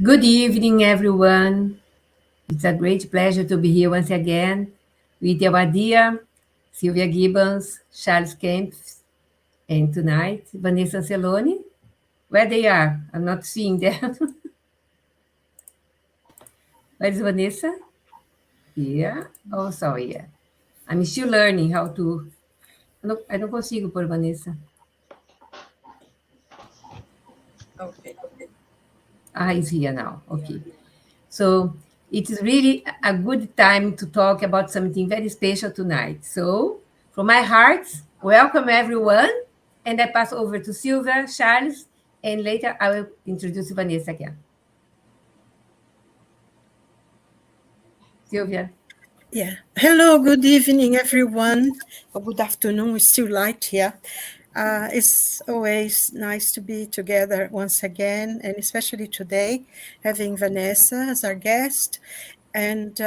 Good evening, everyone. It's a great pleasure to be here once again with our dear Silvia Gibbons, Charles Kempf, and tonight, Vanessa Anceloni. Where they are? I'm not seeing them. Where is Vanessa? Here. Oh, sorry. Yeah. I'm still learning how to. I não consigo pôr Vanessa. Okay. Ah, he's here now. Okay. So it is really a good time to talk about something very special tonight. So, from my heart, welcome everyone. And I pass over to Silvia, Charles, and later I will introduce Vanessa again. Silvia. Yeah. Hello, good evening, everyone. Or good afternoon. It's still light here. It's always nice to be together once again, and especially today, having Vanessa as our guest and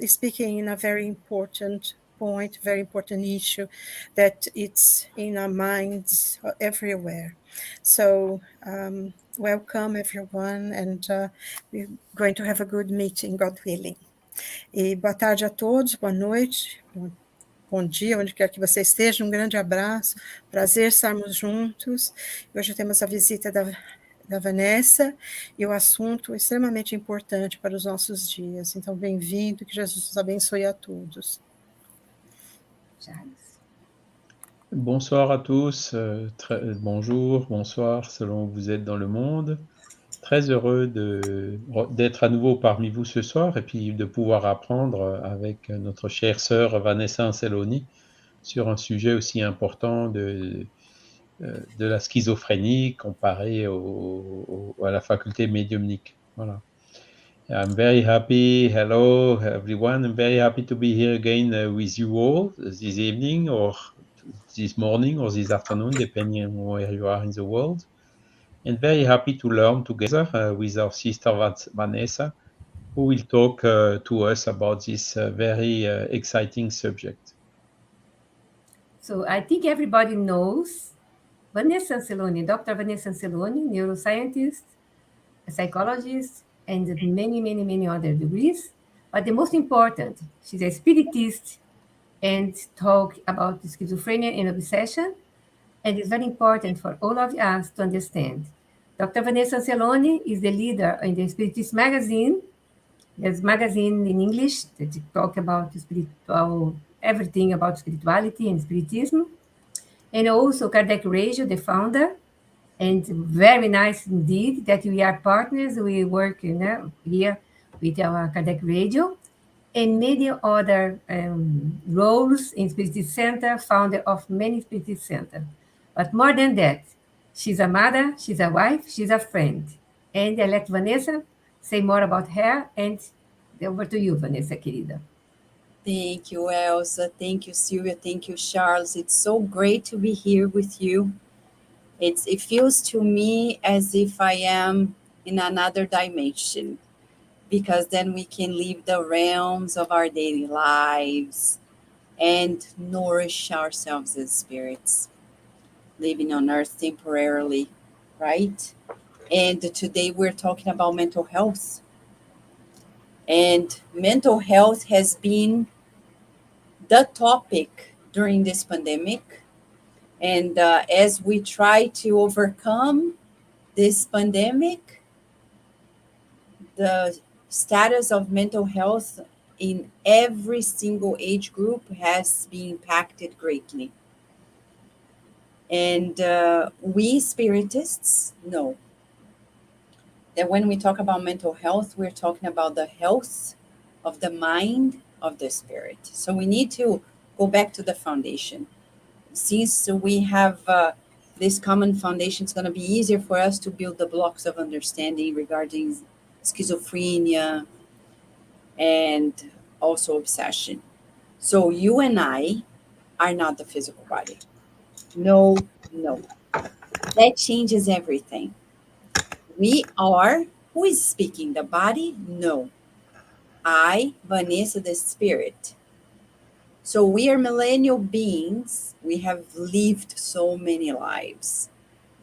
speaking in a very important point, very important issue that it's in our minds everywhere. So, welcome, everyone, and we're going to have a good meeting, God willing. E boa tarde a todos, boa noite, bom dia, onde quer que você esteja, um grande abraço, prazer estarmos juntos. Hoje temos a visita da Vanessa e o assunto extremamente importante para os nossos dias. Então, bem-vindo, que Jesus os abençoe a todos. Charles. Bonsoir à tous, bonjour, bonsoir, selon où vous êtes dans le monde. Très heureux d'être à nouveau parmi vous ce soir et puis de pouvoir apprendre avec notre chère sœur Vanessa Anceloni sur un sujet aussi important de la schizophrénie comparé à la faculté médiumnique. Voilà. I'm very happy. Hello, everyone. I'm very happy to be here again with you all this evening or this morning or this afternoon, depending on where you are in the world. And very happy to learn together with our sister Vanessa, who will talk to us about this very exciting subject. So I think everybody knows Vanessa Anceloni, Dr. Vanessa Anceloni, neuroscientist, a psychologist, and many, many, many other degrees. But the most important, she's a spiritist and talk about schizophrenia and obsession. And it's very important for all of us to understand. Dr. Vanessa Anceloni is the leader in the Spiritist magazine. There's a magazine in English that talk about spiritual, everything about spirituality and spiritism. And also Kardec Radio, the founder, and very nice indeed that we are partners. We work here with our Kardec Radio and many other roles in Spiritist Center, founder of many Spiritist Center. But more than that, she's a mother, she's a wife, she's a friend. And I let Vanessa say more about her, and over to you, Vanessa, querida. Thank you, Elsa. Thank you, Silvia. Thank you, Charles. It's so great to be here with you. It feels to me as if I am in another dimension, because then we can leave the realms of our daily lives and nourish ourselves as spirits, living on earth temporarily, right? And today we're talking about mental health. And mental health has been the topic during this pandemic. And as we try to overcome this pandemic, the status of mental health in every single age group has been impacted greatly. And we spiritists know that when we talk about mental health, we're talking about the health of the mind, of the spirit. So we need to go back to the foundation. Since we have this common foundation, it's going to be easier for us to build the blocks of understanding regarding schizophrenia and also obsession. So you and I are not the physical body. No. That changes everything. We are, who is speaking? The body? No. I, Vanessa, the spirit. So we are millennial beings. We have lived so many lives.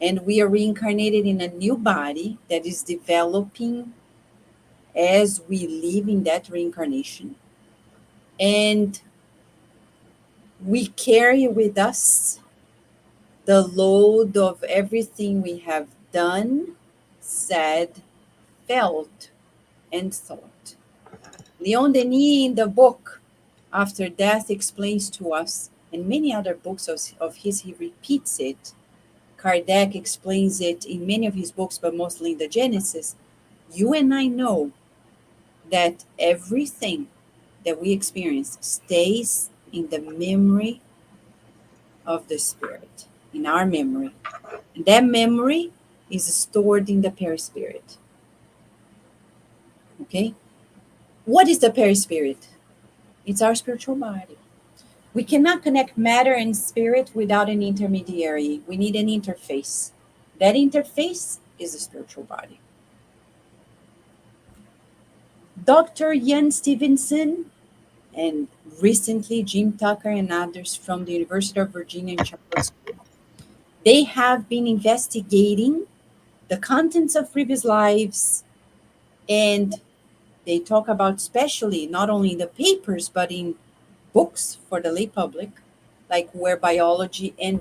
And we are reincarnated in a new body that is developing as we live in that reincarnation. And we carry with us the load of everything we have done, said, felt, and thought. Leon Denis, in the book After Death, explains to us, and many other books of his, he repeats it. Kardec explains it in many of his books, but mostly in the Genesis. You and I know that everything that we experience stays in the memory of the spirit, in our memory. And that memory is stored in the perispirit. Okay? What is the perispirit? It's our spiritual body. We cannot connect matter and spirit without an intermediary. We need an interface. That interface is the spiritual body. Dr. Ian Stevenson and recently Jim Tucker and others from the University of Virginia in Charlottesville, they have been investigating the contents of previous lives, and they talk about, especially not only in the papers but in books for the lay public, like where biology and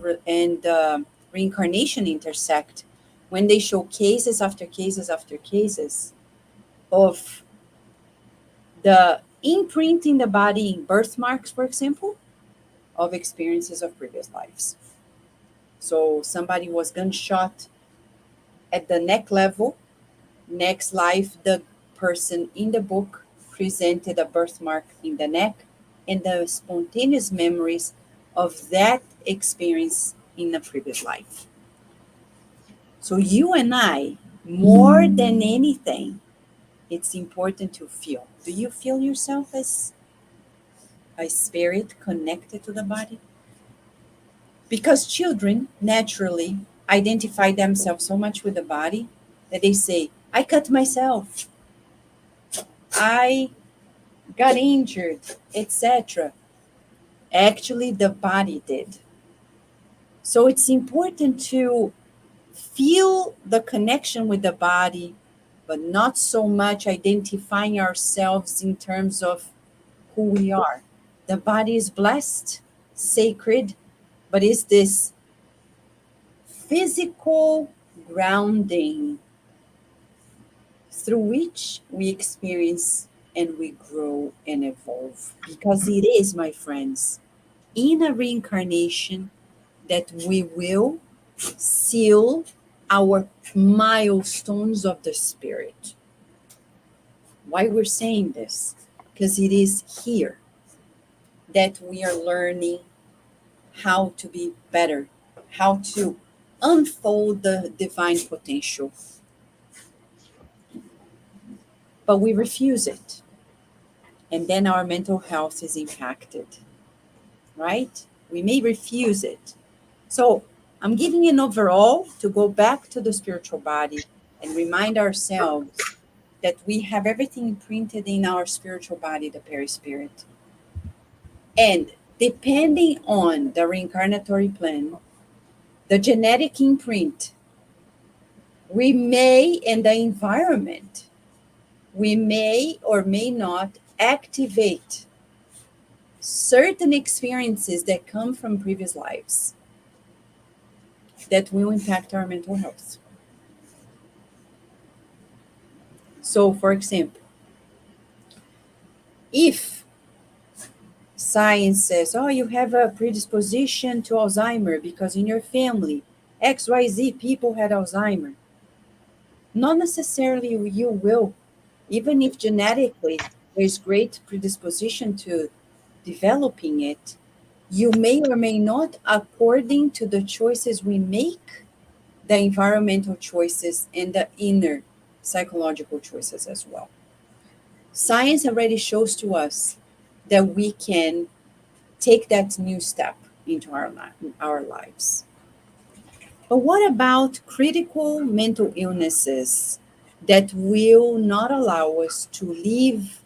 reincarnation intersect, when they show cases after cases after cases of the imprint in the body in birthmarks, for example, of experiences of previous lives. So somebody was gunshot at the neck level. Next life, the person in the book presented a birthmark in the neck and the spontaneous memories of that experience in a previous life. So you and I, more than anything, it's important to feel. Do you feel yourself as a spirit connected to the body? Because children naturally identify themselves so much with the body that they say, I cut myself, I got injured, etc. Actually, the body did. So it's important to feel the connection with the body, but not so much identifying ourselves in terms of who we are. The body is blessed, sacred, but is this physical grounding through which we experience and we grow and evolve. Because it is, my friends, in a reincarnation that we will seal our milestones of the spirit. Why we're saying this? Because it is here that we are learning how to be better, how to unfold the divine potential. But we refuse it. And then our mental health is impacted, right? We may refuse it. So I'm giving an overall to go back to the spiritual body and remind ourselves that we have everything imprinted in our spiritual body, the perispirit. And depending on the reincarnatory plan, the genetic imprint, we may, and the environment, we may or may not activate certain experiences that come from previous lives that will impact our mental health. So, for example, if science says, oh, you have a predisposition to Alzheimer because in your family, XYZ people had Alzheimer, not necessarily you will, even if genetically there's great predisposition to developing it, you may or may not, according to the choices we make, the environmental choices and the inner psychological choices as well. Science already shows to us that we can take that new step into our lives. But what about critical mental illnesses that will not allow us to live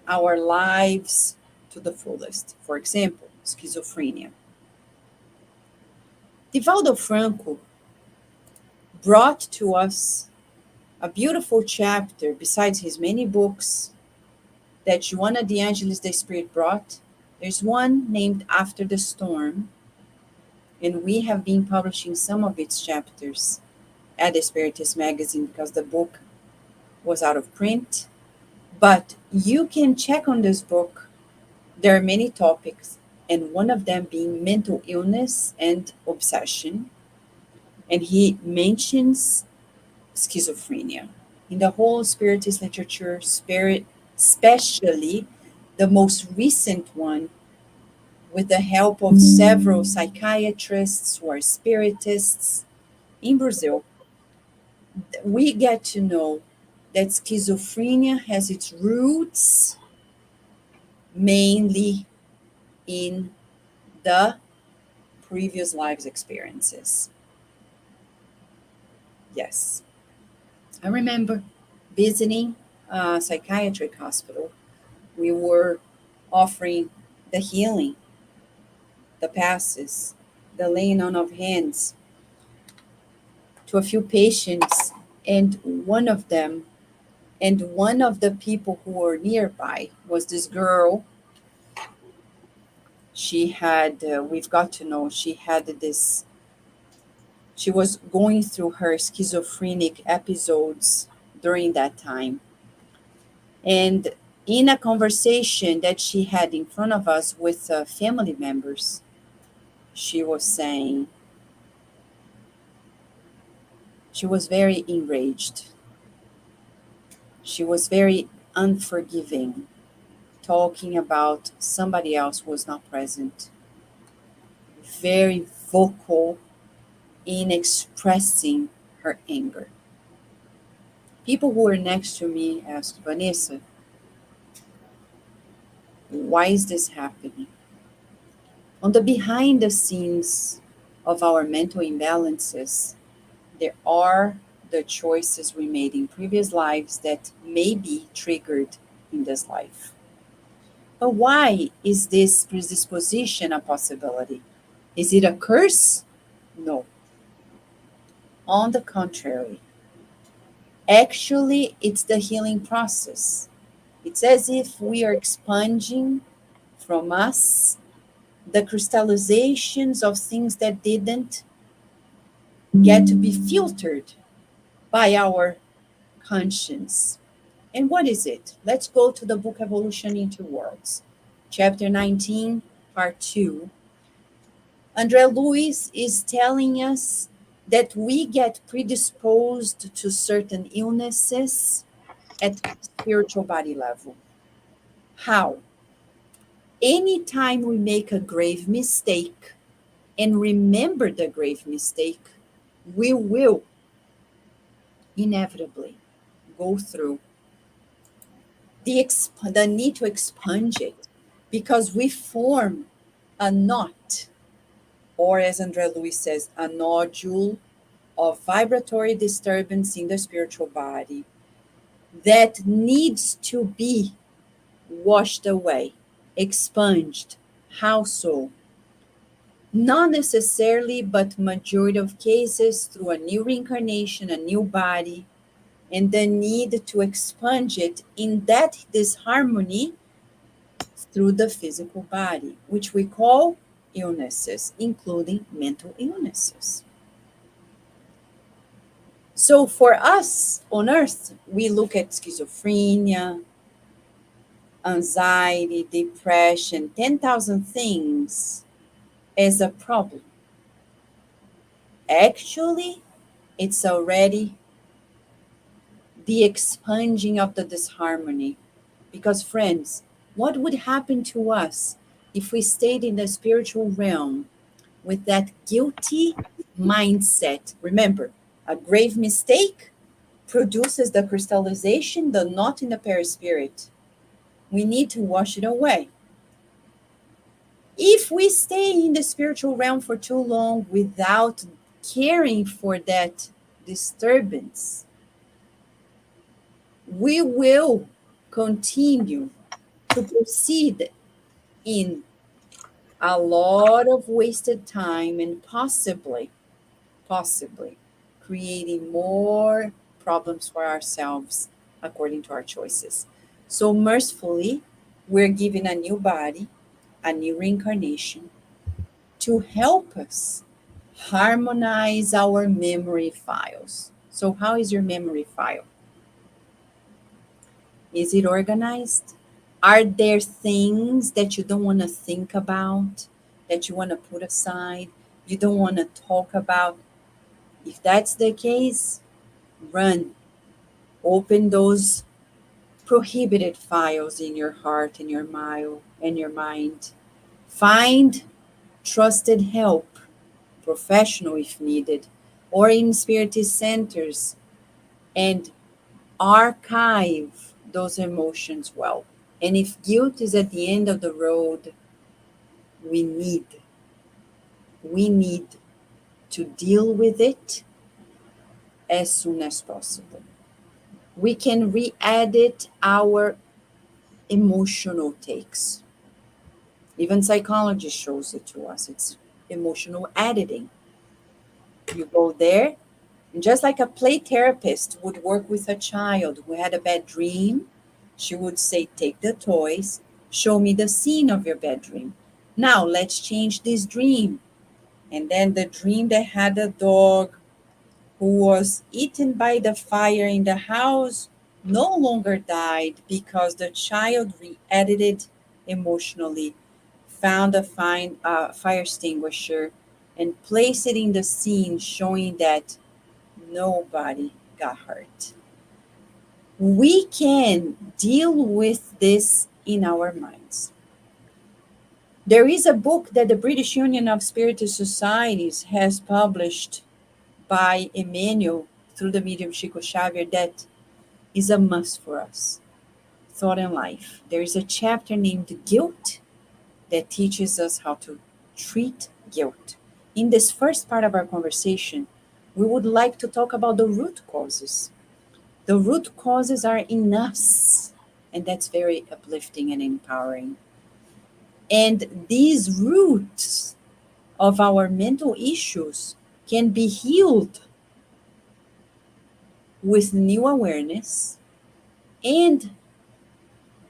our lives to the fullest? For example, schizophrenia. Divaldo Franco brought to us a beautiful chapter besides his many books that Joana de Angelis the Spirit brought. There's one named After the Storm, and we have been publishing some of its chapters at the Spiritist magazine because the book was out of print. But you can check on this book. There are many topics, and one of them being mental illness and obsession. And he mentions schizophrenia. In the whole Spiritist literature, especially the most recent one, with the help of several psychiatrists who are Spiritists in Brazil, we get to know that schizophrenia has its roots mainly in the previous lives experiences. Yes. I remember visiting a psychiatric hospital. We were offering the healing, the passes, the laying on of hands to a few patients, and one of the people who were nearby was this girl. She had, we've got to know, she was going through her schizophrenic episodes during that time. And in a conversation that she had in front of us with family members, she was saying she was very enraged. She was very unforgiving, talking about somebody else who was not present. Very vocal in expressing her anger. People who were next to me asked, Vanessa, why is this happening? On the behind the scenes of our mental imbalances, there are the choices we made in previous lives that may be triggered in this life. But why is this predisposition a possibility? Is it a curse? No. On the contrary, actually, it's the healing process. It's as if we are expunging from us the crystallizations of things that didn't get to be filtered by our conscience. And what is it? Let's go to the book Evolution in Two Worlds, chapter 19, part 2. André Luiz is telling us that we get predisposed to certain illnesses at spiritual body level. How? Anytime we make a grave mistake and remember the grave mistake, we will inevitably go through the need to expunge it because we form a knot, or as André Luiz says, a nodule of vibratory disturbance in the spiritual body that needs to be washed away, expunged. How so? Not necessarily, but majority of cases through a new reincarnation, a new body, and the need to expunge it in that disharmony through the physical body, which we call illnesses, including mental illnesses. So for us on earth, we look at schizophrenia, anxiety, depression, 10,000 things as a problem. Actually, it's already the expunging of the disharmony. Because, friends, what would happen to us if we stayed in the spiritual realm with that guilty mindset? Remember, a grave mistake produces the crystallization, the knot in the perispirit. We need to wash it away. If we stay in the spiritual realm for too long without caring for that disturbance, we will continue to proceed in a lot of wasted time and possibly creating more problems for ourselves according to our choices. So mercifully, we're given a new body, a new reincarnation, to help us harmonize our memory files. So how is your memory file? Is it organized? Are there things that you don't want to think about, that you want to put aside, you don't want to talk about? If that's the case, run. Open those prohibited files in your heart and your mind. Find trusted help, professional if needed, or in spiritist centers, and archive those emotions well. And if guilt is at the end of the road, we need to deal with it as soon as possible. We can re-edit our emotional takes. Even psychology shows it to us. It's emotional editing. You go there, and just like a play therapist would work with a child who had a bad dream, she would say, take the toys, show me the scene of your bad dream. Now let's change this dream. And then the dream that had a dog who was eaten by the fire in the house no longer died because the child re-edited emotionally, found a fire extinguisher, and placed it in the scene, showing that nobody got hurt. We can deal with this in our minds. There is a book that the British Union of Spiritist Societies has published by Emmanuel through the medium Chico Xavier that is a must for us. Thought and Life. There is a chapter named Guilt that teaches us how to treat guilt. In this first part of our conversation, we would like to talk about the root causes. The root causes are in us, and that's very uplifting and empowering. And these roots of our mental issues can be healed with new awareness. And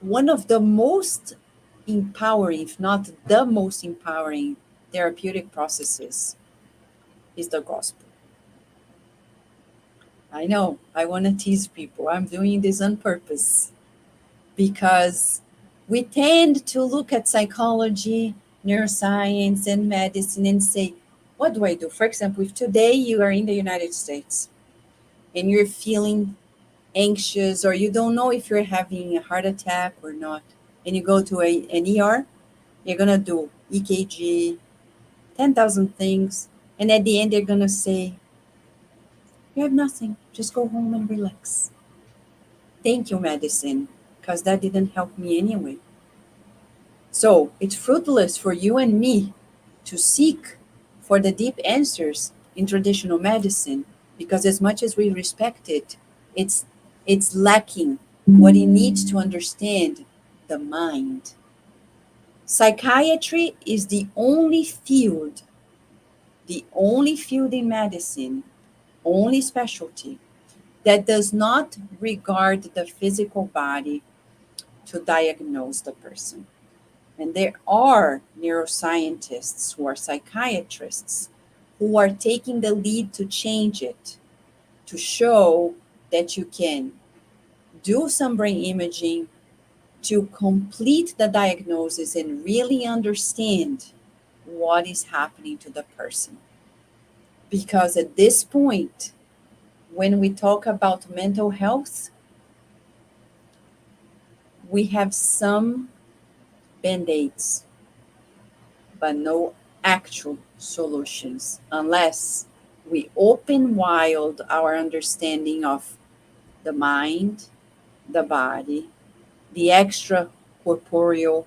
one of the most empowering, if not the most empowering therapeutic processes is the gospel. I know, I want to tease people. I'm doing this on purpose because we tend to look at psychology, neuroscience, and medicine and say, what do I do? For example, if today you are in the United States and you're feeling anxious or you don't know if you're having a heart attack or not, and you go to an ER, you're going to do EKG, 10,000 things, and at the end they're going to say, you have nothing, just go home and relax. Thank you, medicine, because that didn't help me anyway. So it's fruitless for you and me to seek for the deep answers in traditional medicine, because as much as we respect it, it's lacking what it needs to understand the mind. Psychiatry is the only field in medicine, only specialty, that does not regard the physical body to diagnose the person. And there are neuroscientists who are psychiatrists who are taking the lead to change it, to show that you can do some brain imaging to complete the diagnosis and really understand what is happening to the person. Because at this point, when we talk about mental health, we have some band-aids, but no actual solutions unless we open wide our understanding of the mind, the body, the extra corporeal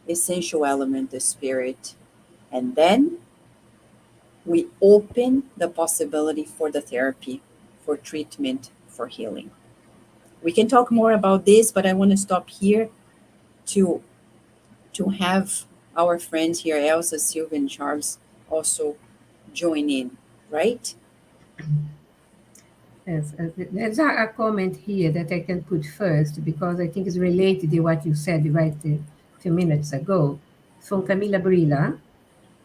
essential element, the spirit, and then we open the possibility for the therapy, for treatment, for healing. We can talk more about this, but I want to stop here to have our friends here, Elsa, Silvia, and Charles, also join in, right? Yes, there's a comment here that I can put first because I think it's related to what you said right a few minutes ago. From Camila Brilla.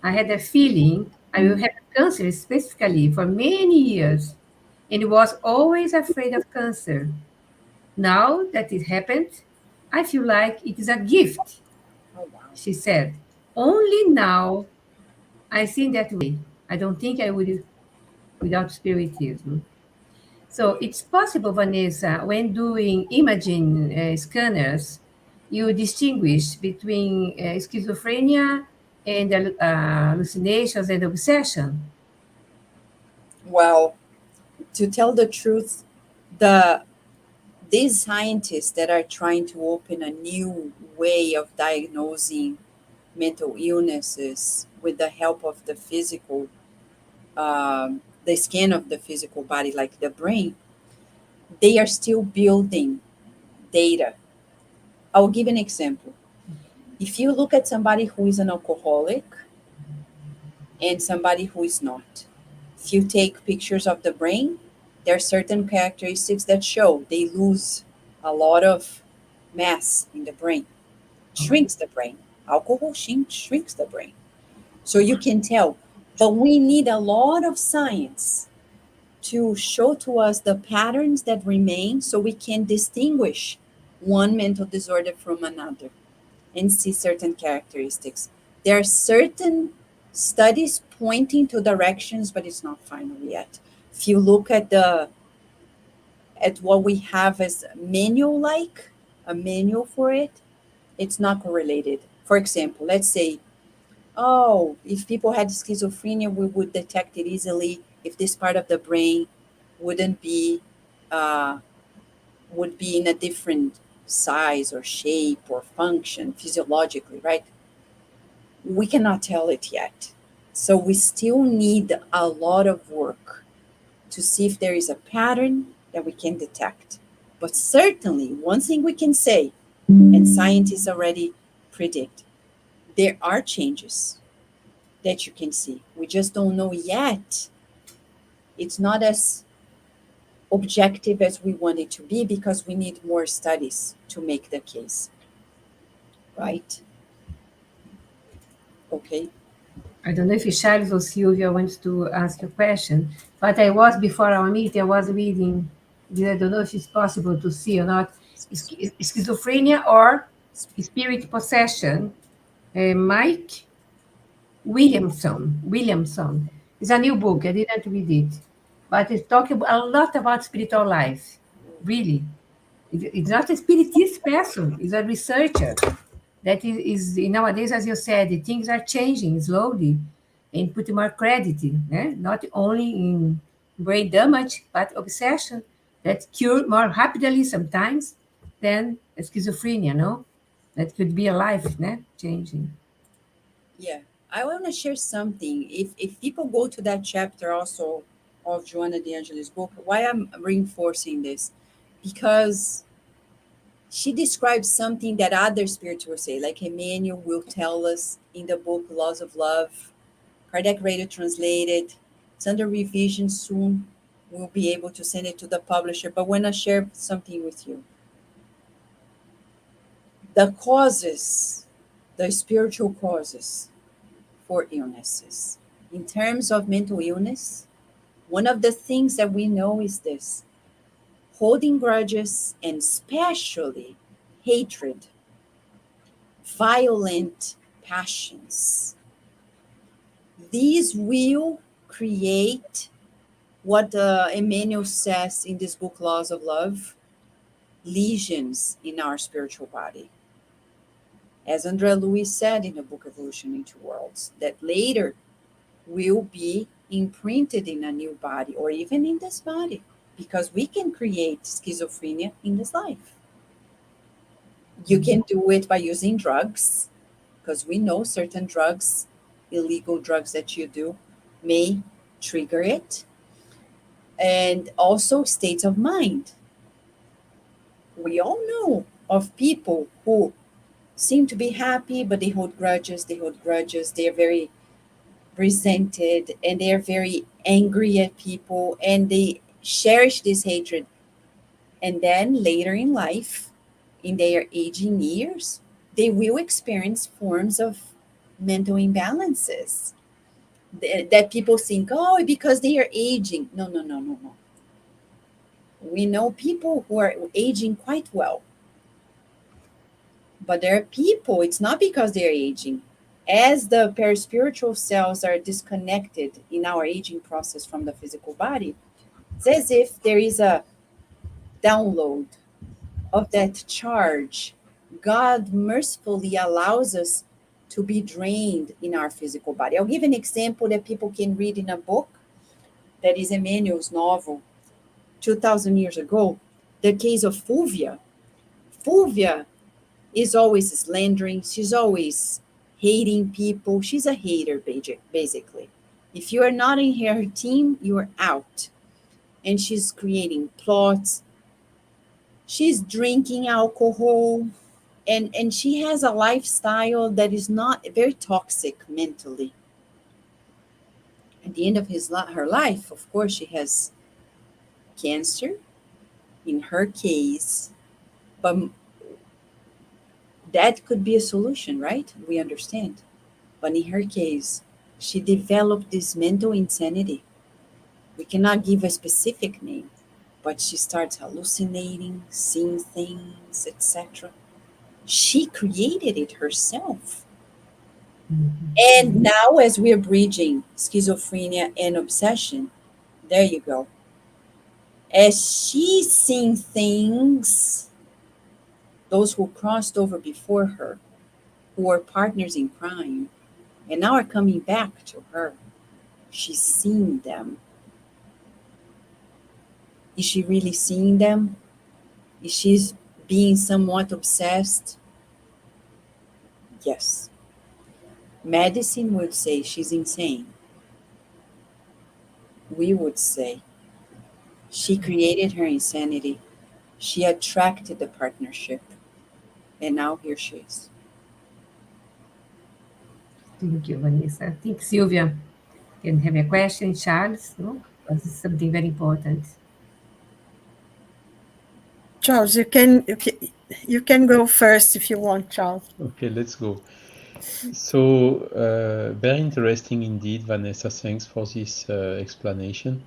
I had a feeling I will have cancer specifically for many years and was always afraid of cancer. Now that it happened, I feel like it is a gift, Oh, wow. she said. Only now I see that way. I don't think I would without spiritism. So it's possible, Vanessa, when doing imaging scanners, you distinguish between schizophrenia and hallucinations and obsession. Well, to tell the truth, the these scientists that are trying to open a new way of diagnosing mental illnesses with the help of the scan of the physical body, like the brain, they are still building data. I'll give an example. If you look at somebody who is an alcoholic and somebody who is not, if you take pictures of the brain, there are certain characteristics that show they lose a lot of mass in the brain, shrinks the brain. Alcohol shrinks the brain. So you can tell. But we need a lot of science to show to us the patterns that remain so we can distinguish one mental disorder from another and see certain characteristics. There are certain studies pointing to directions, but it's not final yet. If you look at what we have as manual, like a manual for it, it's not correlated. For example, let's say, oh, if people had schizophrenia, we would detect it easily if this part of the brain wouldn't be uh, would be in a different size or shape or function physiologically, right? We cannot tell it yet. So we still need a lot of work to see if there is a pattern that we can detect. But certainly, one thing we can say, and scientists already predict, there are changes that you can see. We just don't know yet. It's not as objective as we want it to be because we need more studies to make the case. Right? Okay. I don't know if Charles or Silvia wants to ask a question, but I was before our meeting, I was reading, I don't know if it's possible to see or not, schizophrenia or spirit possession. Mike Williamson. It's a new book. I didn't read it, but it's talking a lot about spiritual life. Really, it's not a spiritist person. It's a researcher that is nowadays, as you said, the things are changing slowly and put more credit, not only in brain damage, but obsession that cure more rapidly sometimes than schizophrenia, no? That could be a life, changing. Yeah. I want to share something. If people go to that chapter also of Joanna De Angelis' book, why I'm reinforcing this? Because she describes something that other spirits will say, like Emmanuel will tell us in the book Laws of Love. Kardec Radio translated. It's under revision soon. We'll be able to send it to the publisher. But when I share something with you, the causes, the spiritual causes for illnesses. In terms of mental illness, one of the things that we know is this: holding grudges and especially hatred, violent passions. These will create what Emmanuel says in this book, Laws of Love, lesions in our spiritual body. As Andrea Luiz said in the book Evolution into Worlds, that later will be imprinted in a new body or even in this body, because we can create schizophrenia in this life. You can do it by using drugs, because we know certain drugs, illegal drugs that you do, may trigger it. And also states of mind. We all know of people who seem to be happy, but they hold grudges, they are very resented, and they're very angry at people, and they cherish this hatred. And then later in life, in their aging years, they will experience forms of mental imbalances that people think, oh, because they are aging. No, no, no, no, no. We know people who are aging quite well. But there are people, it's not because they're aging. As the paraspiritual cells are disconnected in our aging process from the physical body, it's as if there is a download of that charge. God mercifully allows us to be drained in our physical body. I'll give an example that people can read in a book that is Emmanuel's novel, 2,000 years ago, the case of Fulvia. Fulvia is always slandering. She's always hating people. She's a hater, basically. If you are not in her team, you are out. And she's creating plots. She's drinking alcohol. And she has a lifestyle that is not very toxic mentally. At the end of her life, of course, she has cancer in her case. But that could be a solution, right? We understand. But in her case, she developed this mental insanity. We cannot give a specific name, but she starts hallucinating, seeing things, etc. She created it herself. And now, as we're bridging schizophrenia and obsession, there you go. As she's seeing things, those who crossed over before her, who were partners in crime, and now are coming back to her. She's seeing them. Is she really seeing them? Is she being somewhat obsessed? Yes. Medicine would say she's insane. We would say she created her insanity. She attracted the partnership. And now here she is. Thank you, Vanessa. I think Silvia can have a question, Charles, no? Because it's something very important. Charles, you can go first if you want, Charles. Okay, let's go. So, very interesting indeed, Vanessa. Thanks for this explanation.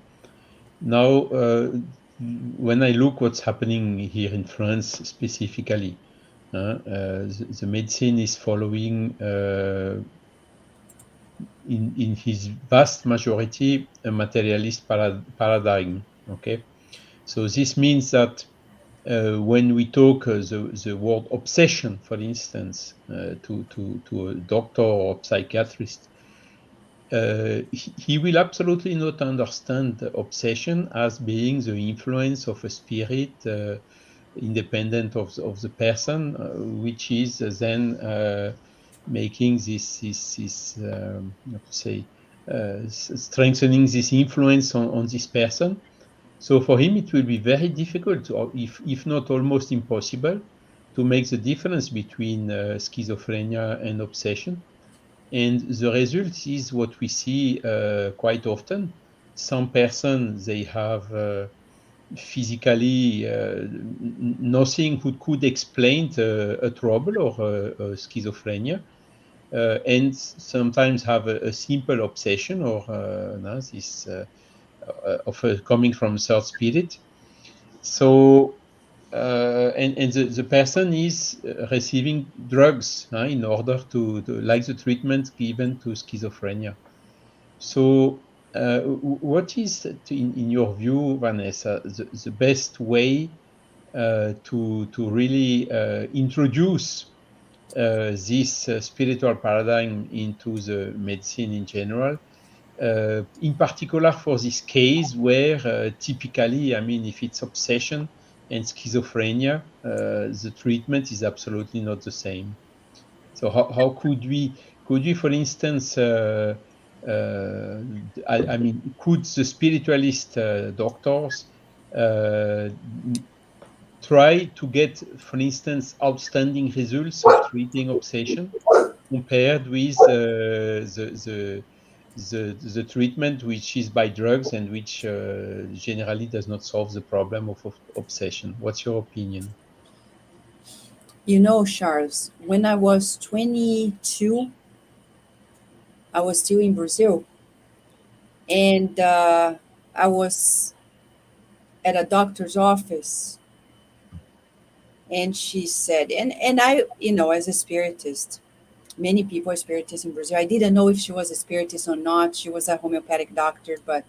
Now, when I look what's happening here in France specifically, the medicine is following, in his vast majority, a materialist paradigm. Okay, so this means that when we talk the word obsession, for instance, to a doctor or psychiatrist, he will absolutely not understand the obsession as being the influence of a spirit independent of the person, which is then making this how to say, strengthening this influence on this person. So for him, it will be very difficult, or if not almost impossible, to make the difference between schizophrenia and obsession. And the result is what we see quite often. Some persons, they have physically nothing who could explain a trouble or a schizophrenia, and sometimes have a simple obsession or this of coming from third spirit. So and the person is receiving drugs in order to like the treatment given to schizophrenia. So what is, in your view, Vanessa, the best way to really introduce this spiritual paradigm into the medicine in general, in particular for this case where typically, I mean, if it's obsession and schizophrenia, the treatment is absolutely not the same. So how could we, for instance, I mean, could the spiritualist doctors try to get, for instance, outstanding results of treating obsession compared with the the treatment, which is by drugs and which generally does not solve the problem of obsession. What's your opinion? You know, Charles, when I was 22, I was still in Brazil, and I was at a doctor's office, and she said, and I, as a spiritist, many people are spiritists in Brazil. I didn't know if she was a spiritist or not. She was a homeopathic doctor, but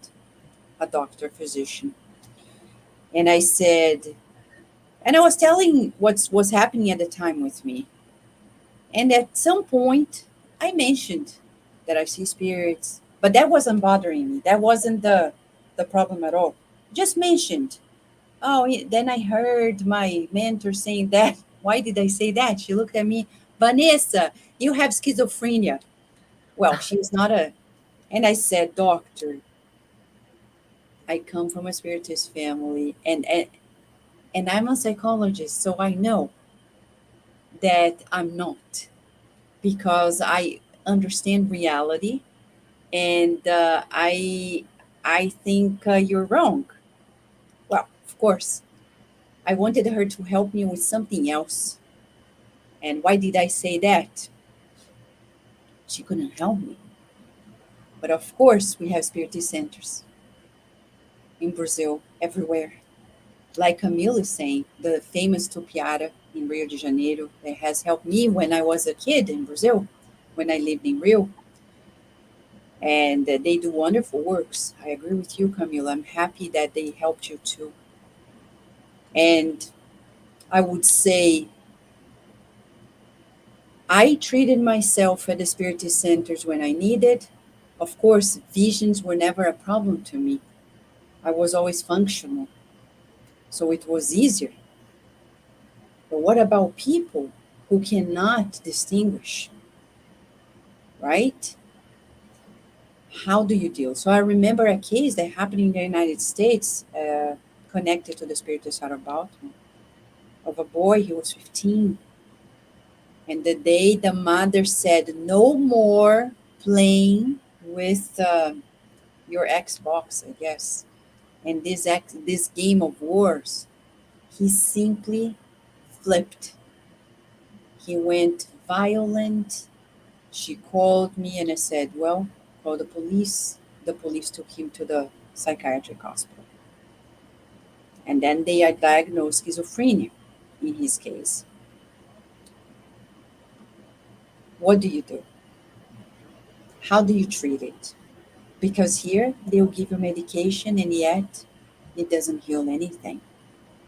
a doctor, physician. And I said, and I was telling what was happening at the time with me. And at some point, I mentioned that I see spirits, but that wasn't bothering me. That wasn't the problem at all. Just mentioned. Oh, then I heard my mentor saying that. Why did I say that? She looked at me, Vanessa, you have schizophrenia. Well, she's not a. And I said, Doctor, I come from a spiritist family, and I'm a psychologist, so I know that I'm not, because I understand reality, and I think you're wrong. Well, of course, I wanted her to help me with something else. And why did I say that? She couldn't help me. But of course, we have spiritist centers in Brazil, everywhere. Like Camille is saying, the famous Tupiara in Rio de Janeiro that has helped me when I was a kid in Brazil, when I lived in Rio. And they do wonderful works. I agree with you, Camille. I'm happy that they helped you too. And I would say I treated myself at the spiritist centers when I needed. Of course, visions were never a problem to me. I was always functional, so it was easier. But what about people who cannot distinguish, right? How do you deal? So I remember a case that happened in the United States, connected to the spiritist out of Baltimore, of a boy. He was 15. And the day the mother said, no more playing with your Xbox, I guess, and this game of wars, he simply flipped. He went violent. She called me and I said, well, call the police. The police took him to the psychiatric hospital. And then they diagnosed schizophrenia in his case. What do you do? How do you treat it? Because here they'll give you medication and yet it doesn't heal anything.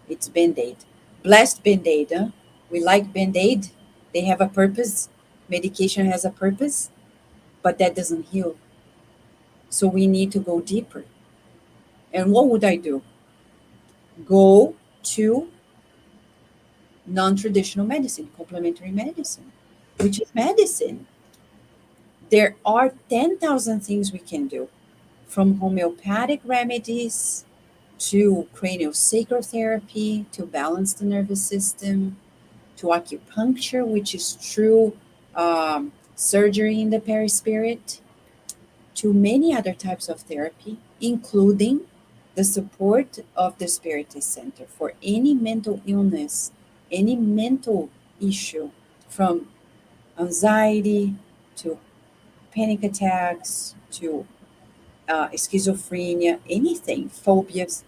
It's Band-Aid. Blessed Band-Aid, huh? We like Band-Aid. They have a purpose. Medication has a purpose, but that doesn't heal. So we need to go deeper. And what would I do? Go to non-traditional medicine, complementary medicine, which is medicine. There are 10,000 things we can do, from homeopathic remedies to craniosacral therapy to balance the nervous system, to acupuncture, which is true surgery in the perispirit, to many other types of therapy, including the support of the Spiritist Center for any mental illness, any mental issue, from anxiety to panic attacks to schizophrenia, anything, phobias,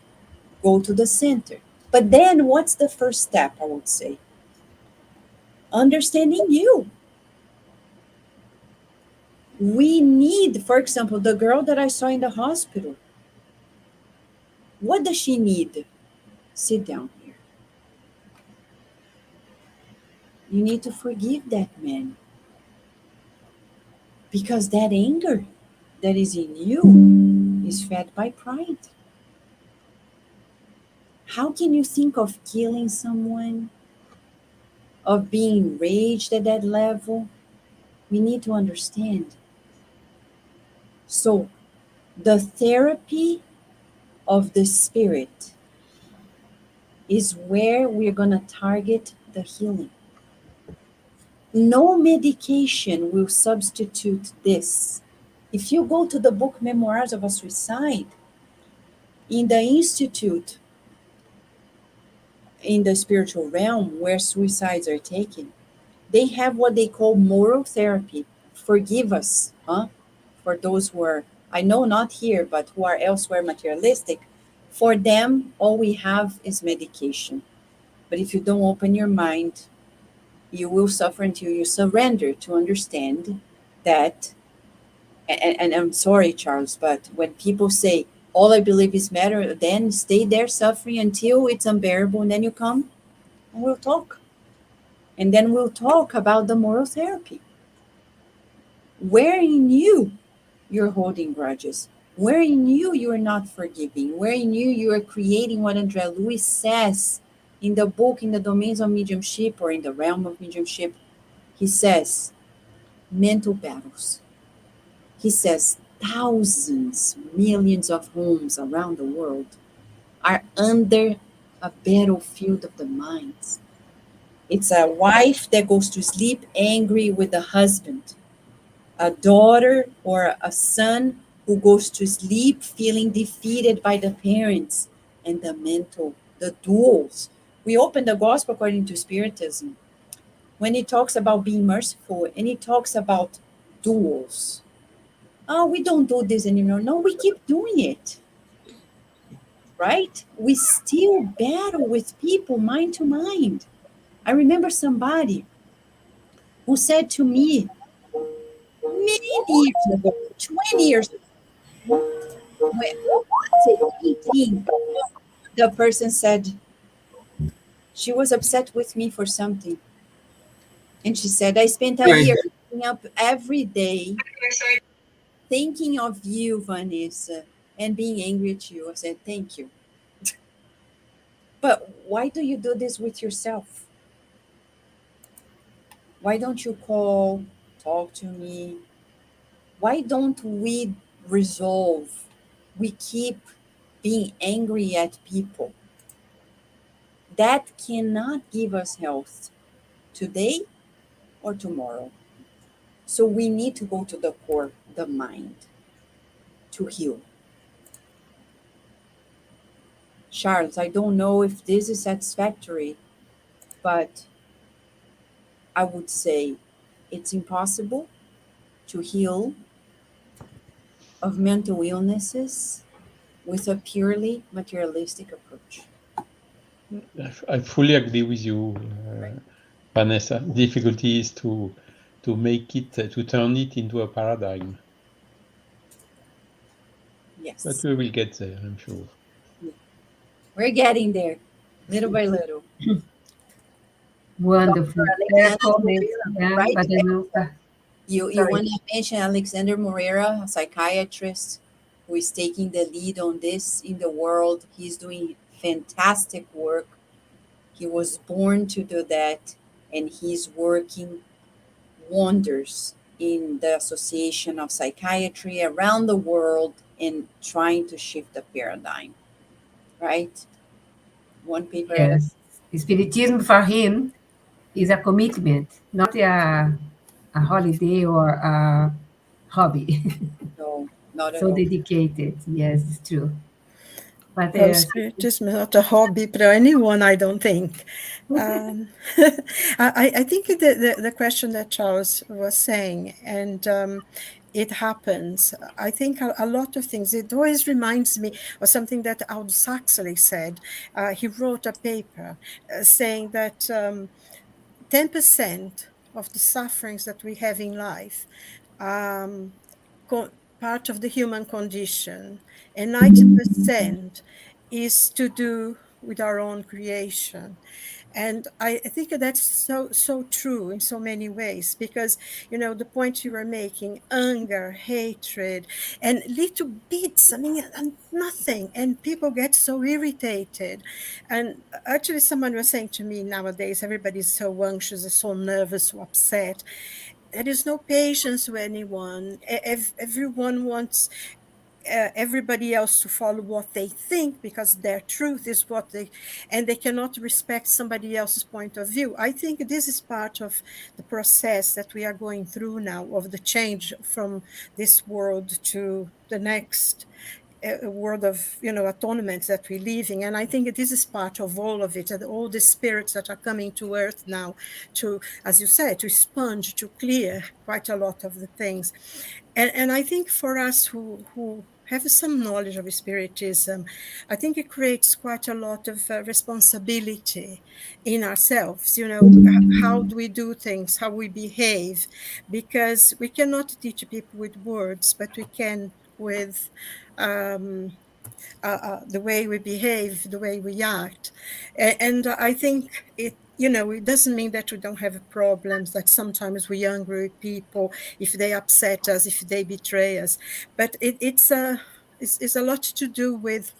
go to the center. But then what's the first step, I would say? Understanding you. We need, for example, the girl that I saw in the hospital. What does she need? Sit down here. You need to forgive that man. Because that anger that is in you is fed by pride. How can you think of killing someone, of being enraged at that level? We need to understand. So, the therapy of the spirit is where we're going to target the healing. No medication will substitute this. If you go to the book Memoirs of a Suicide, in the institute, in the spiritual realm where suicides are taken, they have what they call moral therapy. Forgive us, huh? For those who are, I know not here, but who are elsewhere materialistic, for them, all we have is medication. But if you don't open your mind, you will suffer until you surrender to understand that. And I'm sorry, Charles, but when people say, all I believe is matter, then stay there suffering until it's unbearable, and then you come and we'll talk. And then we'll talk about the moral therapy. Where in you you're holding grudges, where in you are not forgiving, where in you are creating what André Luiz says in the book, In the Domains of Mediumship, or in the Realm of Mediumship. He says, mental battles. He says, thousands, millions of homes around the world are under a battlefield of the minds. It's a wife that goes to sleep angry with the husband, a daughter or a son who goes to sleep feeling defeated by the parents, and the duels. We open the gospel according to Spiritism when it talks about being merciful, and it talks about duels. Oh, we don't do this anymore. No, we keep doing it, right? We still battle with people mind to mind. I remember somebody who said to me many years ago, 20 years ago, when I was 18, the person said she was upset with me for something. And she said, I spent a year waking up every day thinking of you, Vanessa, and being angry at you. I said, thank you. But why do you do this with yourself? Why don't you call, talk to me? Why don't we resolve? We keep being angry at people. That cannot give us health today or tomorrow. So we need to go to the core, the mind, to heal. Charles, I don't know if this is satisfactory, but I would say it's impossible to heal of mental illnesses with a purely materialistic approach. I fully agree with you, Vanessa. Difficulty is to make it, to turn it into a paradigm. Yes. But we will get there, I'm sure. We're getting there, little by little. Wonderful. Fair comments. Yeah, Right? but I know. You Sorry. want to mention Alexander Moreira, a psychiatrist who is taking the lead on this in the world. He's doing fantastic work. He was born to do that, and he's working wonders in the Association of Psychiatry around the world and trying to shift the paradigm, right? One paper at a Yes. Spiritism for him is a commitment, not a holiday or a hobby. no, not at So all. dedicated. Yes, it's true. But Well, spiritism is not a hobby for anyone, I don't think. I think the question that Charles was saying, and it happens. I think a lot of things. It always reminds me of something that Aldous Huxley said. He wrote a paper saying that 10% of the sufferings that we have in life part of the human condition, and 90% is to do with our own creation. And I think that's so true in so many ways, because the point you were making, anger, hatred, and little bits, and nothing, and people get so irritated. And actually someone was saying to me, nowadays everybody's so anxious, so nervous, so upset. There is no patience with anyone. Everyone wants everybody else to follow what they think because their truth is what they, and they cannot respect somebody else's point of view. I think this is part of the process that we are going through now of the change from this world to the next a world of atonement that we're living. And I think this is part of all of it, and all the spirits that are coming to earth now to, as you said, to sponge, to clear quite a lot of the things. And I think for us who have some knowledge of spiritism, I think it creates quite a lot of responsibility in ourselves. How do we do things, how we behave, because we cannot teach people with words, but we can with the way we behave, the way we act. And I think it doesn't mean that we don't have problems, that sometimes we're angry with people if they upset us, if they betray us. But it's a lot to do with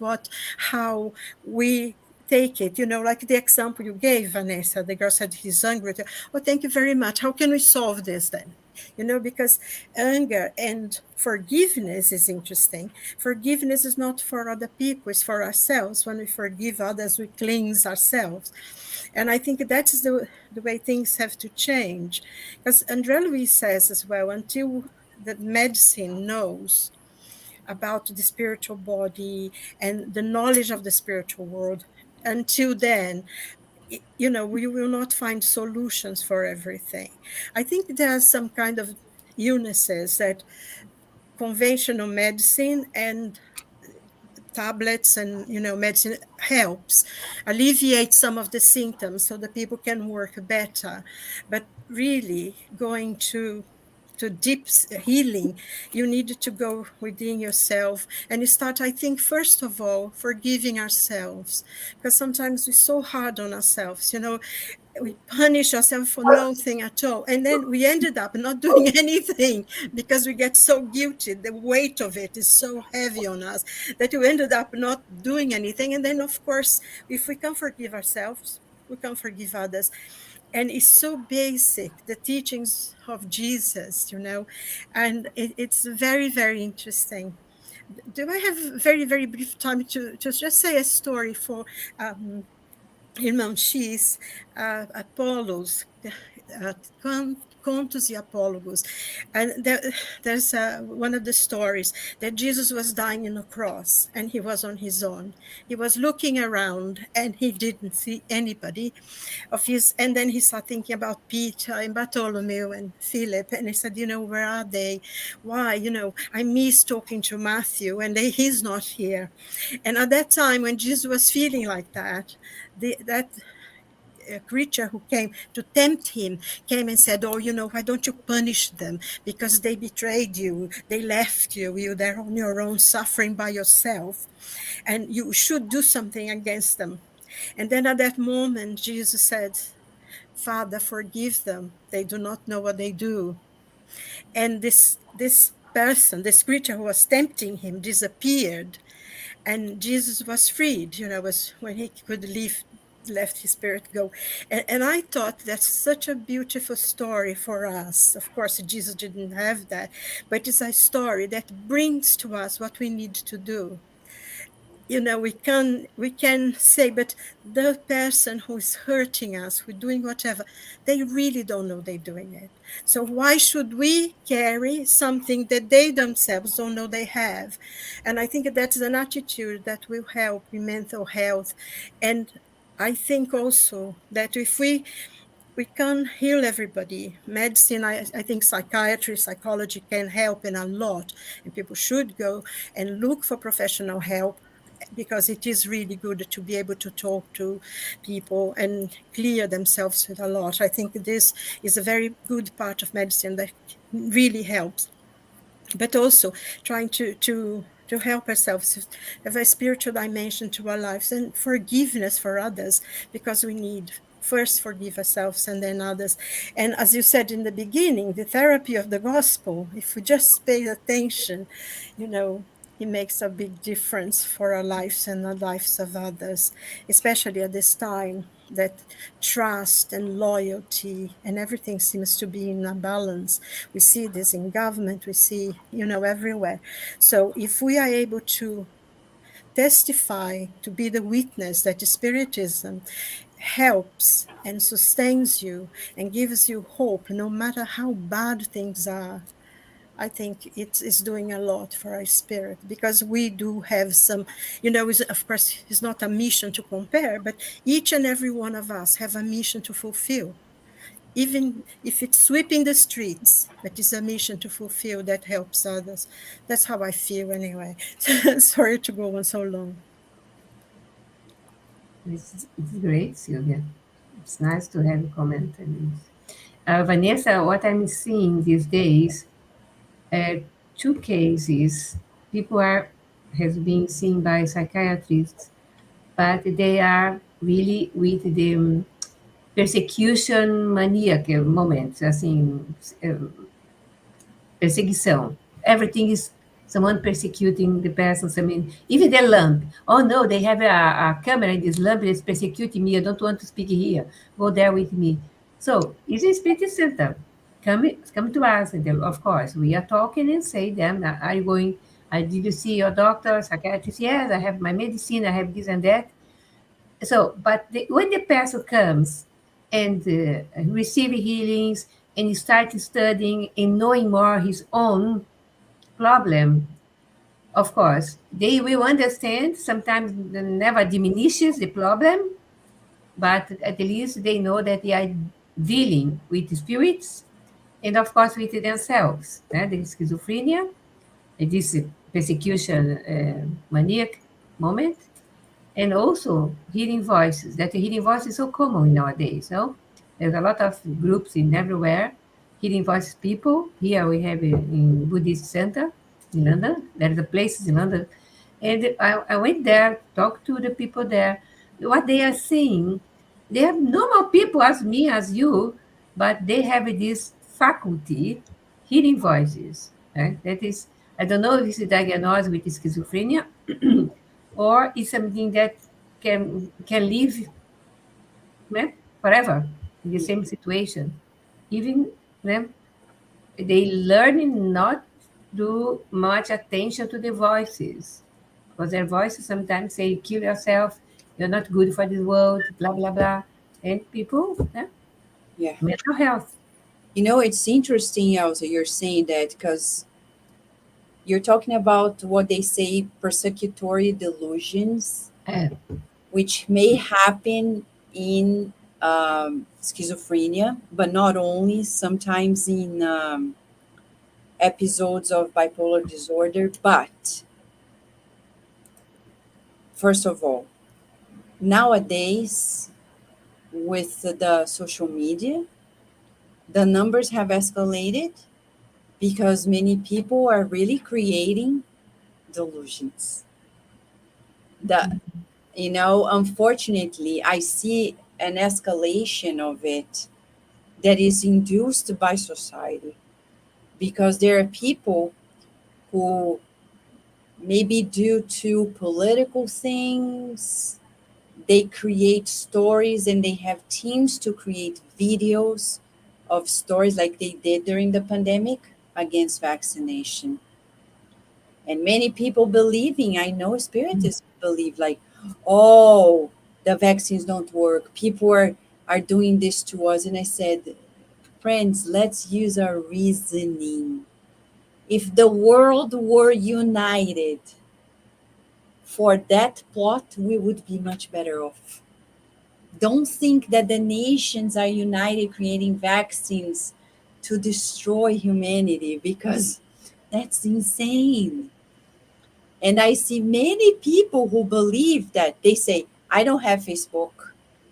how we take it, like the example you gave, Vanessa. The girl said he's angry. Oh, thank you very much. How can we solve this then? Because anger and forgiveness is interesting. Forgiveness is not for other people, it's for ourselves. When we forgive others, we cleanse ourselves. And I think that's the way things have to change. Because André Louis says as well, until the medicine knows about the spiritual body and the knowledge of the spiritual world, until then, we will not find solutions for everything. I think there are some kind of illnesses that conventional medicine and tablets and medicine helps alleviate some of the symptoms so that people can work better. But really going to deep healing, you need to go within yourself and start, I think, first of all, forgiving ourselves, because sometimes we're so hard on ourselves. We punish ourselves for nothing at all, and then we ended up not doing anything because we get so guilty. The weight of it is so heavy on us that we ended up not doing anything. And then, of course, if we can forgive ourselves, we can forgive others. And it's so basic, the teachings of Jesus, and it's very, very interesting. Do I have very, very brief time to just say a story for Irmão X, Apollos, Contos e Apólogos. And there's one of the stories that Jesus was dying on a cross and he was on his own. He was looking around and he didn't see anybody of his. And then he started thinking about Peter and Bartholomew and Philip. And he said, where are they? Why? I miss talking to Matthew and he's not here. And at that time, when Jesus was feeling like that, that creature who came to tempt him came and said, oh, why don't you punish them? Because they betrayed you, they left you, they're on your own, suffering by yourself, and you should do something against them. And then at that moment, Jesus said, Father, forgive them, they do not know what they do. And this person, this creature who was tempting him, disappeared, and Jesus was freed, was when he could left his spirit go. And I thought that's such a beautiful story for us. Of course, Jesus didn't have that, but it's a story that brings to us what we need to do. We can say, but the person who is hurting us, who's doing whatever, they really don't know they're doing it. So why should we carry something that they themselves don't know they have? And I think that's an attitude that will help in mental health. And I think also that if we can't heal everybody. Medicine, I think psychiatry, psychology can help in a lot. And people should go and look for professional help, because it is really good to be able to talk to people and clear themselves with a lot. I think this is a very good part of medicine that really helps. But also trying to help ourselves have a spiritual dimension to our lives and forgiveness for others, because we need first forgive ourselves and then others. And as you said in the beginning, the therapy of the gospel, if we just pay attention, It makes a big difference for our lives and the lives of others, especially at this time that trust and loyalty and everything seems to be in a balance. We see this in government, we see, everywhere. So if we are able to testify, to be the witness that Spiritism helps and sustains you and gives you hope, no matter how bad things are, I think it's doing a lot for our spirit, because we do have some, of course, it's not a mission to compare, but each and every one of us have a mission to fulfill. Even if it's sweeping the streets, but it's a mission to fulfill that helps others. That's how I feel anyway. Sorry to go on so long. It's great, Silvia. It's nice to have a comment on this. Vanessa, what I'm seeing these days, two cases. People has been seen by psychiatrists, but they are really with the persecution maniac moments, assim, perseguição. Everything is someone persecuting the person. I mean, even the lamp. Oh no, they have a camera in this lamp is persecuting me. I don't want to speak here. Go there with me. So it's a spirit center. Come to us. And of course, we are talking and say them, are you going, did you see your doctor, psychiatrist? Yes, I have my medicine, I have this and that. So, but when the person comes and receive healings and start studying and knowing more his own problem, of course, they will understand. Sometimes never diminishes the problem, but at least they know that they are dealing with spirits and, of course, with themselves. The schizophrenia, this persecution maniac moment, and also hearing voices. That hearing voice is so common nowadays. No, there's a lot of groups in everywhere. Hearing voices people. Here we have in Buddhist Center in London. There is a place in London, and I went there, talked to the people there. What they are saying, they have normal people as me, as you, but they have this faculty, hearing voices. Right? That is, I don't know if it's diagnosed with schizophrenia or it's something that can live forever in the same situation. Even they learn not do much attention to the voices, because their voices sometimes say, "Kill yourself. You're not good for this world." Blah blah blah, and people, Yeah. mental health. It's interesting, Elsa, you're saying that because you're talking about what they say persecutory delusions, Uh, which may happen in schizophrenia, but not only, sometimes in episodes of bipolar disorder. But first of all, nowadays, with the social media, the numbers have escalated because many people are really creating delusions. Unfortunately, I see an escalation of it that is induced by society, because there are people who, maybe due to political things, they create stories and they have teams to create videos of stories like they did during the pandemic against vaccination. And many people believing, I know spiritists believe, like, oh, the vaccines don't work. People are doing this to us. And I said, friends, let's use our reasoning. If the world were united for that plot, we would be much better off. Don't think that the nations are united creating vaccines to destroy humanity, because that's insane. And I see many people who believe that. They say, I don't have Facebook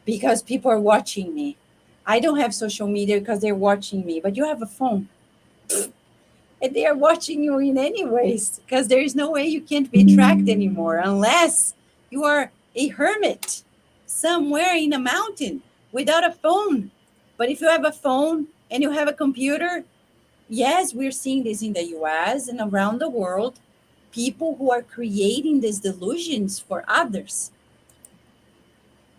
because people are watching me. I don't have social media because they're watching me. But you have a phone. And they are watching you in any ways, because there is no way you can't be tracked anymore unless you are a hermit somewhere in a mountain without a phone. But if you have a phone and you have a computer, yes, we're seeing this in the US and around the world. people who are creating these delusions for others.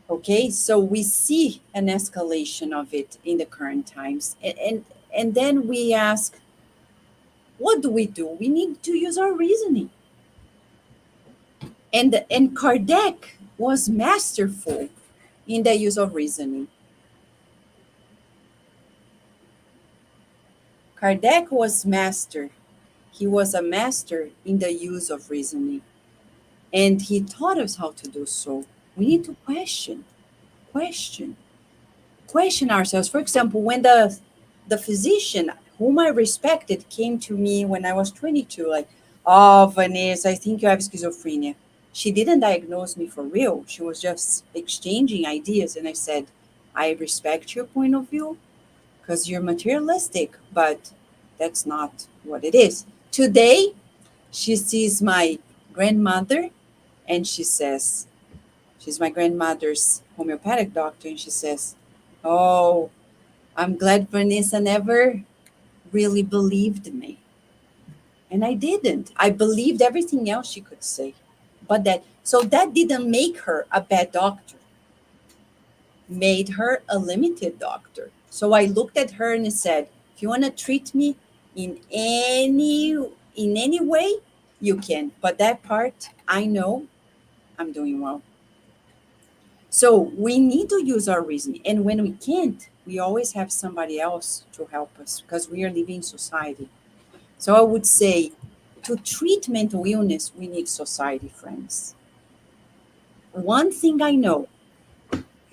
Okay, so we see an escalation of it in the current times. And then we ask, what do? We need to use our reasoning. And Kardec was masterful in the use of reasoning. Kardec was master. He was a master in the use of reasoning. And he taught us how to do so. We need to question ourselves. For example, when the physician whom I respected came to me when I was 22, like, oh, Vanessa, I think you have schizophrenia. She didn't diagnose me for real. She was just exchanging ideas. And I said, I respect your point of view because you're materialistic, but that's not what it is. Today, she sees my grandmother and she says, she's my grandmother's homeopathic doctor, and she says, oh, I'm glad Vanessa never really believed me. And I didn't. I believed everything else she could say. But that didn't make her a bad doctor. Made her a limited doctor. So I looked at her and I said, if you want to treat me in any way, you can. But that part, I know I'm doing well. So we need to use our reasoning. And when we can't, we always have somebody else to help us because we are living in society. So I would say to treat mental illness, we need society, friends. One thing I know,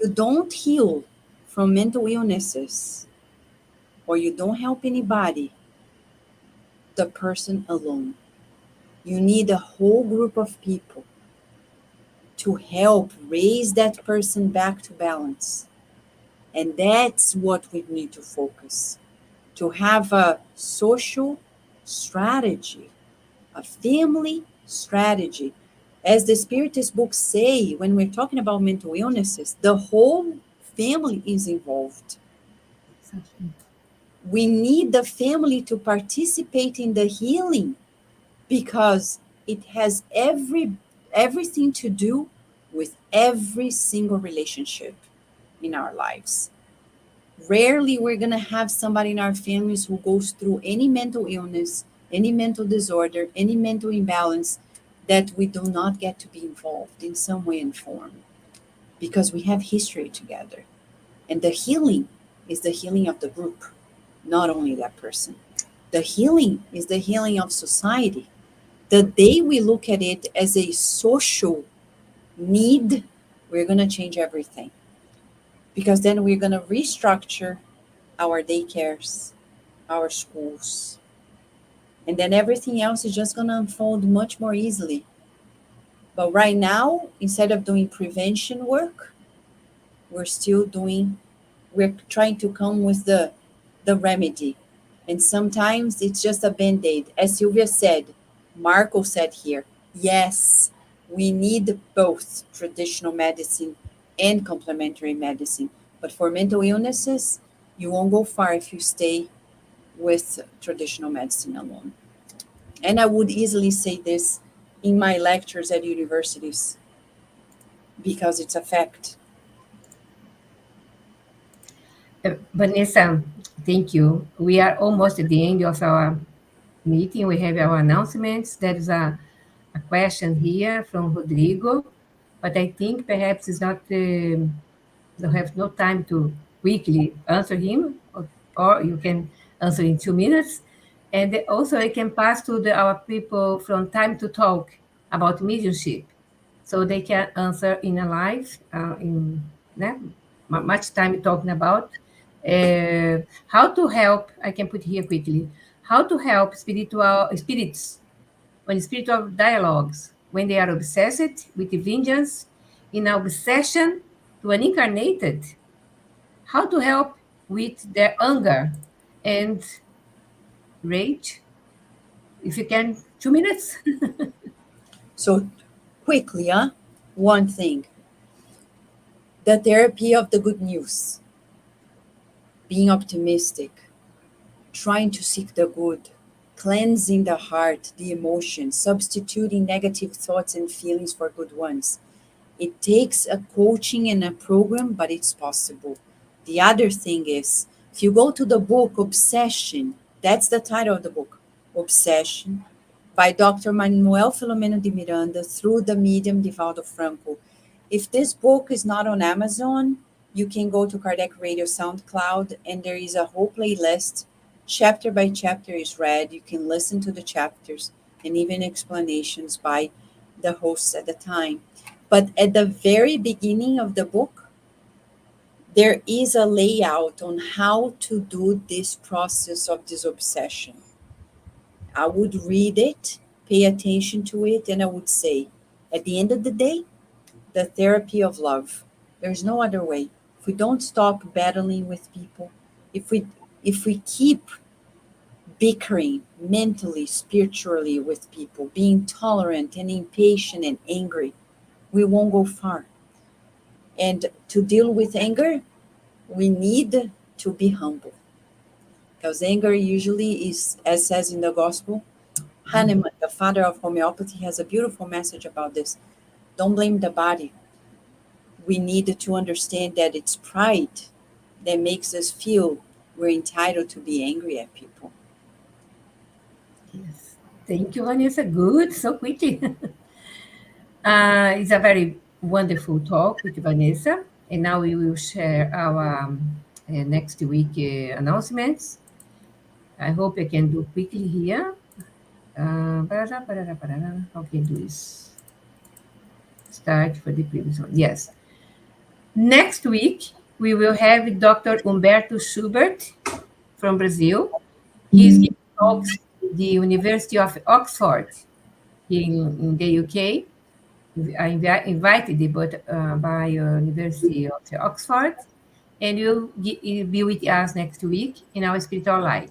you don't heal from mental illnesses or you don't help anybody, the person alone. You need a whole group of people to help raise that person back to balance. And that's what we need to focus. To have a social strategy, a family strategy. As the Spiritist books say, when we're talking about mental illnesses, the whole family is involved. Exactly. We need the family to participate in the healing because it has everything to do with every single relationship in our lives. Rarely we're going to have somebody in our families who goes through any mental illness, any mental disorder, any mental imbalance that we do not get to be involved in some way and form because we have history together. And the healing is the healing of the group, not only that person. The healing is the healing of society. The day we look at it as a social need, we're going to change everything. Because then we're going to restructure our daycares, our schools. And then everything else is just going to unfold much more easily. But right now, instead of doing prevention work, we're trying to come with the remedy. And sometimes it's just a band-aid. As Silvia said, Marco said here, yes, we need both traditional medicine and complementary medicine. But for mental illnesses, you won't go far if you stay with traditional medicine alone. And I would easily say this in my lectures at universities because it's a fact. Vanessa, thank you. We are almost at the end of our meeting. We have our announcements. There is a question here from Rodrigo, but I think perhaps it's not, don't have no time to quickly answer him, or you can answer in 2 minutes. And also I can pass to our people from Time to Talk about mediumship, so they can answer in a live, much time talking about how to help. I can put here quickly, how to help spirits when spiritual dialogues, when they are obsessed with vengeance, in obsession to an incarnated, how to help with their anger and rage. If you can, 2 minutes. So quickly, one thing, the therapy of the good news, being optimistic, trying to seek the good, cleansing the heart, the emotions, substituting negative thoughts and feelings for good ones. It takes a coaching and a program, but it's possible. The other thing is, if you go to the book Obsession, that's the title of the book, Obsession, by Dr. Manuel Filomeno de Miranda through the medium Divaldo Franco. If this book is not on Amazon, you can go to Kardec Radio SoundCloud, and there is a whole playlist. Chapter by chapter is read. You can listen to the chapters and even explanations by the hosts at the time. But at the very beginning of the book, there is a layout on how to do this process of this obsession. I would read it, pay attention to it, and I would say, at the end of the day, the therapy of love. There's no other way. If we don't stop battling with people, if we keep bickering mentally, spiritually with people, being tolerant and impatient and angry, we won't go far. And to deal with anger, we need to be humble. Because anger usually is, as says in the gospel, Hahnemann, the father of homeopathy, has a beautiful message about this. Don't blame the body. We need to understand that it's pride that makes us feel we're entitled to be angry at people. Yes. Thank you, Vanessa. Good, so quickly. It's a very wonderful talk with Vanessa. And now we will share our next week announcements. I hope I can do quickly here. How can I do this? Start for the previous one. Yes. Next week, we will have Dr. Humberto Schubert from Brazil. He's giving talks at the University of Oxford in the UK. I invited by University of Oxford, and you'll be with us next week in our spiritual life.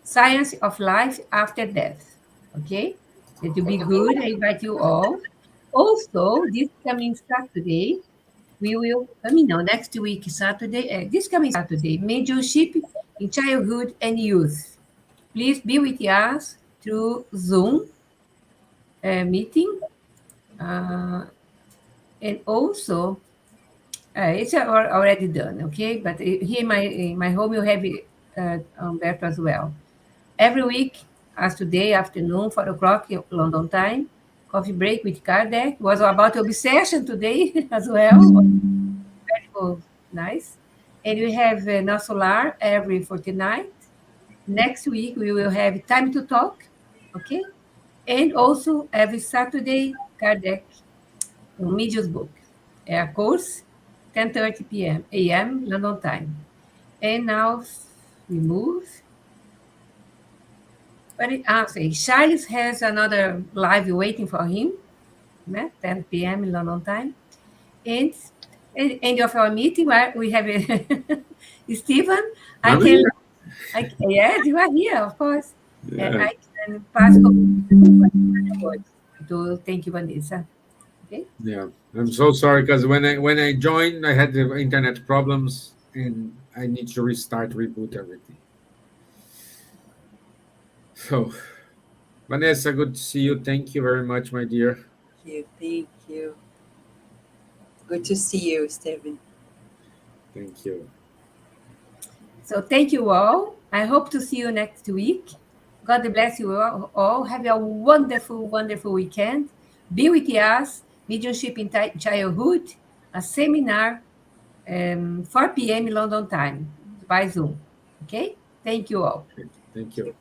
Science of life after death. Okay? It will be good. I invite you all. Also, this coming Saturday, next week, Saturday, this coming Saturday, mediumship in childhood and youth. Please be with us through Zoom meeting. And also, it's already done, okay? But here in my home, you have Umberto as well. Every week, as today, afternoon, 4 o'clock, London time, coffee break with Kardec. Was about obsession today as well. Very nice. And we have No Solar every fortnight. Next week, we will have Time to Talk, okay? And also every Saturday, Kardec Media's book. A course, 10:30 p.m. a.m. London time. And now we move. But Charles has another live waiting for him, 10 p.m. in London time. And end of our meeting, we have Stevan. Yes, you are here, of course. Yeah. I can pass words to thank you, Vanessa. Okay. Yeah, I'm so sorry because when I joined, I had the internet problems and I need to reboot everything. So, Vanessa, good to see you. Thank you very much, my dear. Thank you. Good to see you, Stevan. Thank you. So thank you all. I hope to see you next week. God bless you all. Have a wonderful, wonderful weekend. Be with us. Mediumship in Childhood, a seminar, 4 p.m. London time by Zoom. Okay? Thank you all. Thank you.